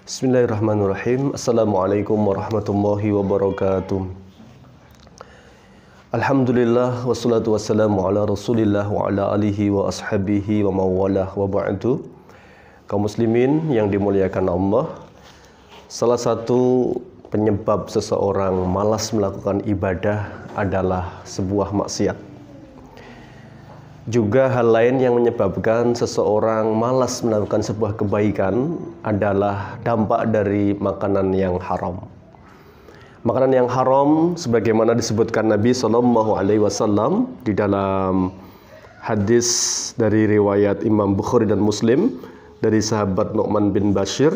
Bismillahirrahmanirrahim. Assalamualaikum warahmatullahi wabarakatuh. Alhamdulillah wassalatu wassalamu ala rasulillah wa ala alihi wa ashabihi wa mawalah wa ba'du. Kaum muslimin yang dimuliakan Allah, salah satu penyebab seseorang malas melakukan ibadah adalah sebuah maksiat. Juga hal lain yang menyebabkan seseorang malas melakukan sebuah kebaikan adalah dampak dari makanan yang haram. Makanan yang haram sebagaimana disebutkan Nabi SAW di dalam hadis dari riwayat Imam Bukhari dan Muslim dari sahabat Nu'man bin Bashir.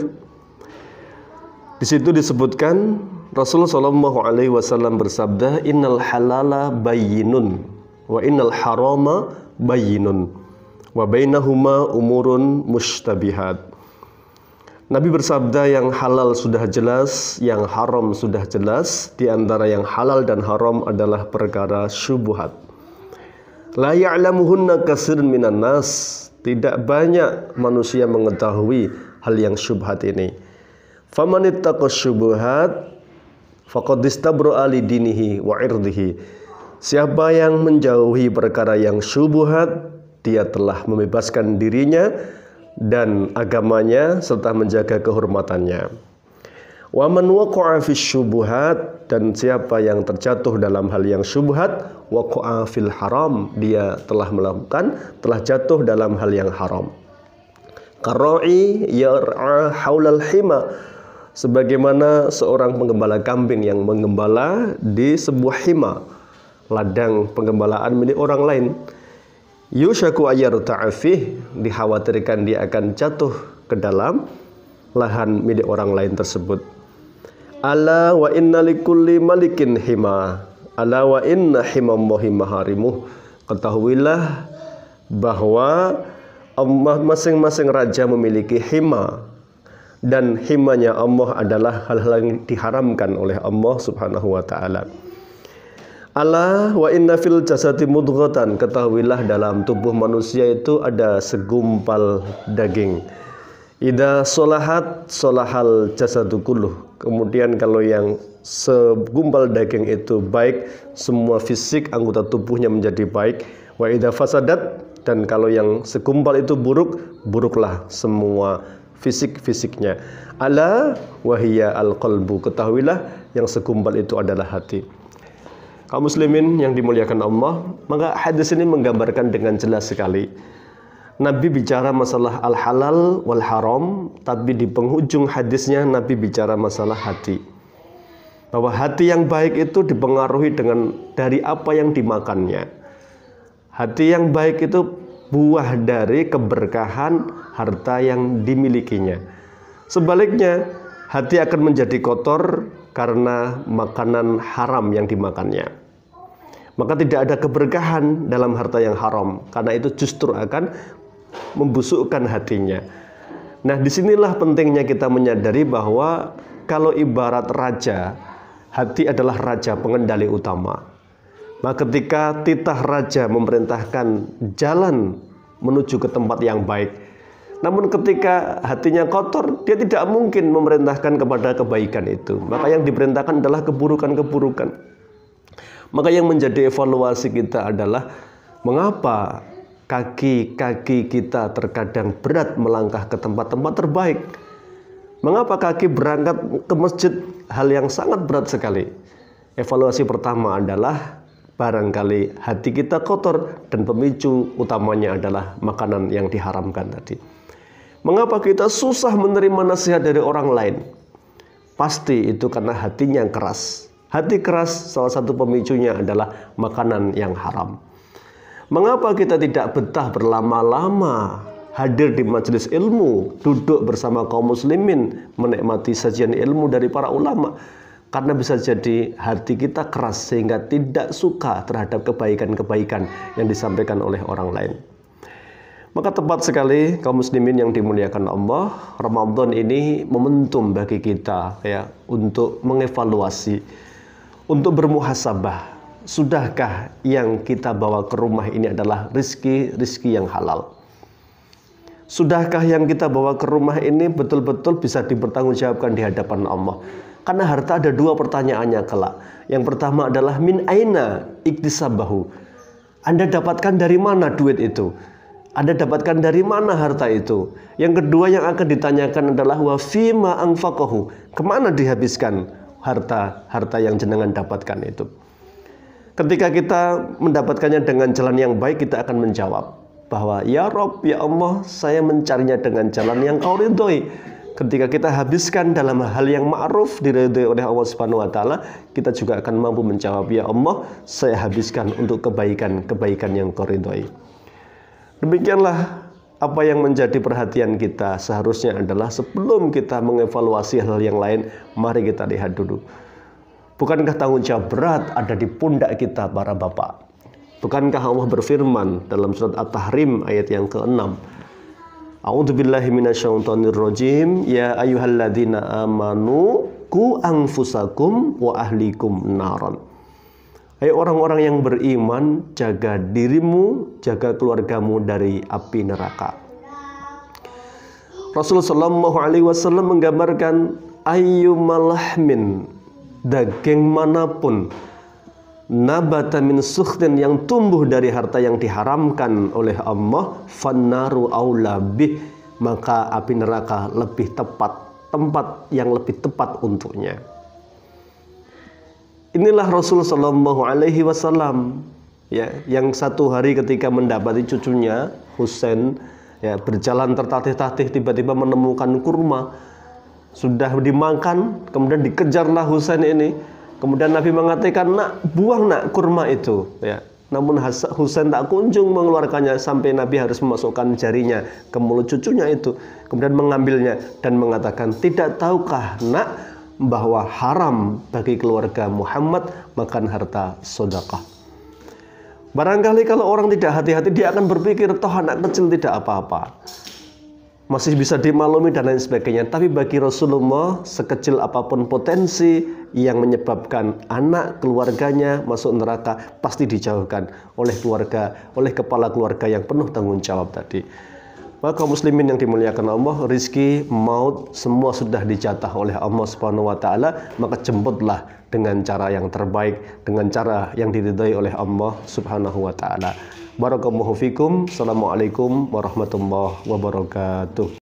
Di situ disebutkan Rasulullah SAW bersabda, "Innal halala bayyinun wa innal harama bayyinun wa bainahuma umurun mushtabihat." Nabi bersabda, yang halal sudah jelas, yang haram sudah jelas. Di antara yang halal dan haram adalah perkara syubhat. La ya'lamuhunna katsirun minan nas. Tidak banyak manusia mengetahui hal yang syubhat ini. Faman ittaqa syubhat faqad istabra'a li dinihi wa 'irdihi. Siapa yang menjauhi perkara yang syubhat, dia telah membebaskan dirinya dan agamanya serta menjaga kehormatannya. Wa man waqa'a fi syubhat, dan siapa yang terjatuh dalam hal yang syubhat, waqa'a fil haram, dia telah jatuh dalam hal yang haram. Qarra'i yar'a haulal hima, sebagaimana seorang penggembala kambing yang menggembala di sebuah hima, ladang penggembalaan milik orang lain. Yushaku ayyarta'a fih, dikhawatirkan dia akan jatuh ke dalam lahan milik orang lain tersebut. Ala wa inna likulli malikin hima, ala wa inna himallahi maharimuh. Ketahuilah bahwa masing-masing raja memiliki hima, dan himanya Allah adalah hal-hal yang diharamkan oleh Allah Subhanahu wa ta'ala. Ala wa inna fil jasadi mudghatan, ketahuilah dalam tubuh manusia itu ada segumpal daging. Idza solahat solahal jasadu kulluh. Kemudian kalau yang segumpal daging itu baik, semua fisik anggota tubuhnya menjadi baik. Wa idza fasadat, dan kalau yang segumpal itu buruk, buruklah semua fisiknya. Ala wahiya al-qalbu, ketahuilah yang segumpal itu adalah hati. Kaum muslimin yang dimuliakan Allah, maka hadis ini menggambarkan dengan jelas sekali. Nabi bicara masalah al-halal wal haram, tapi di penghujung hadisnya Nabi bicara masalah hati. Bahwa hati yang baik itu dipengaruhi dari apa yang dimakannya. Hati yang baik itu buah dari keberkahan harta yang dimilikinya. Sebaliknya, hati akan menjadi kotor karena makanan haram yang dimakannya. Maka tidak ada keberkahan dalam harta yang haram, karena itu justru akan membusukkan hatinya. Nah, disinilah pentingnya kita menyadari bahwa kalau ibarat raja, hati adalah raja pengendali utama. Maka ketika titah raja memerintahkan jalan menuju ke tempat yang baik, namun ketika hatinya kotor, dia tidak mungkin memerintahkan kepada kebaikan itu. Maka yang diperintahkan adalah keburukan-keburukan. Maka yang menjadi evaluasi kita adalah mengapa kaki-kaki kita terkadang berat melangkah ke tempat-tempat terbaik. Mengapa kaki berangkat ke masjid hal yang sangat berat sekali. Evaluasi pertama adalah barangkali hati kita kotor, dan pemicu utamanya adalah makanan yang diharamkan tadi. Mengapa kita susah menerima nasihat dari orang lain? Pasti itu karena hatinya yang keras. Hati keras, salah satu pemicunya adalah makanan yang haram. Mengapa kita tidak betah berlama-lama hadir di majelis ilmu, duduk bersama kaum muslimin, menikmati sajian ilmu dari para ulama? Karena bisa jadi hati kita keras sehingga tidak suka terhadap kebaikan-kebaikan yang disampaikan oleh orang lain. Maka tepat sekali kaum muslimin yang dimuliakan Allah, Ramadan ini momentum bagi kita ya untuk mengevaluasi, untuk bermuhasabah. Sudahkah yang kita bawa ke rumah ini adalah rizki yang halal? Sudahkah yang kita bawa ke rumah ini betul-betul bisa dipertanggungjawabkan di hadapan Allah? Karena harta ada dua pertanyaannya kelak. Yang pertama adalah min aina iktisabahu. Anda dapatkan dari mana duit itu? Anda dapatkan dari mana harta itu? Yang kedua yang akan ditanyakan adalah wa fima anfaqahu. Kemana dihabiskan harta yang jenengan dapatkan itu? Ketika kita mendapatkannya dengan jalan yang baik, kita akan menjawab bahwa ya Rob, ya Allah, saya mencarinya dengan jalan yang Kau ridhoi. Ketika kita habiskan dalam hal yang ma'ruf diridhoi oleh Allah Subhanahu wa taala, kita juga akan mampu menjawab, ya Allah, saya habiskan untuk kebaikan yang Kau ridhoi. Demikianlah apa yang menjadi perhatian kita seharusnya adalah sebelum kita mengevaluasi hal yang lain, mari kita lihat dulu. Bukankah tanggung jawab berat ada di pundak kita para bapak? Bukankah Allah berfirman dalam surat At-Tahrim ayat yang ke-6? A'udzubillahi minasyaitonirrajim. Ya ayyuhalladzina amanu qu anfusakum wa ahlikum naran. Hai orang-orang yang beriman, jaga dirimu, jaga keluargamu dari api neraka. Rasulullah sallallahu alaihi wasallam menggambarkan ayyumalahmin, daging manapun, nabata min sukhtin, yang tumbuh dari harta yang diharamkan oleh Allah, fannaru aula bih, maka api neraka lebih tepat, tempat yang lebih tepat untuknya. Inilah Rasul sallallahu alaihi wasallam, ya, yang satu hari ketika mendapati cucunya Husain, ya, berjalan tertatih-tatih, tiba-tiba menemukan kurma sudah dimakan, kemudian dikejarlah Husain ini. Kemudian Nabi mengatakan, nak, buang nak kurma itu, ya. Namun Husain tak kunjung mengeluarkannya sampai Nabi harus memasukkan jarinya ke mulut cucunya itu, kemudian mengambilnya dan mengatakan, tidak tahukah nak bahwa haram bagi keluarga Muhammad makan harta sedekah. Barangkali kalau orang tidak hati-hati, dia akan berpikir toh anak kecil tidak apa-apa, masih bisa dimaklumi dan lain sebagainya. Tapi bagi Rasulullah, sekecil apapun potensi yang menyebabkan anak keluarganya masuk neraka, pasti dijauhkan oleh keluarga, oleh kepala keluarga yang penuh tanggung jawab tadi. Maka kaum muslimin yang dimuliakan Allah, rizki, maut, semua sudah dijatah oleh Allah Subhanahu wa taala, maka jemputlah dengan cara yang terbaik, dengan cara yang diridhai oleh Allah Subhanahu wa taala. Barakallahu fikum. Assalamualaikum warahmatullahi wabarakatuh.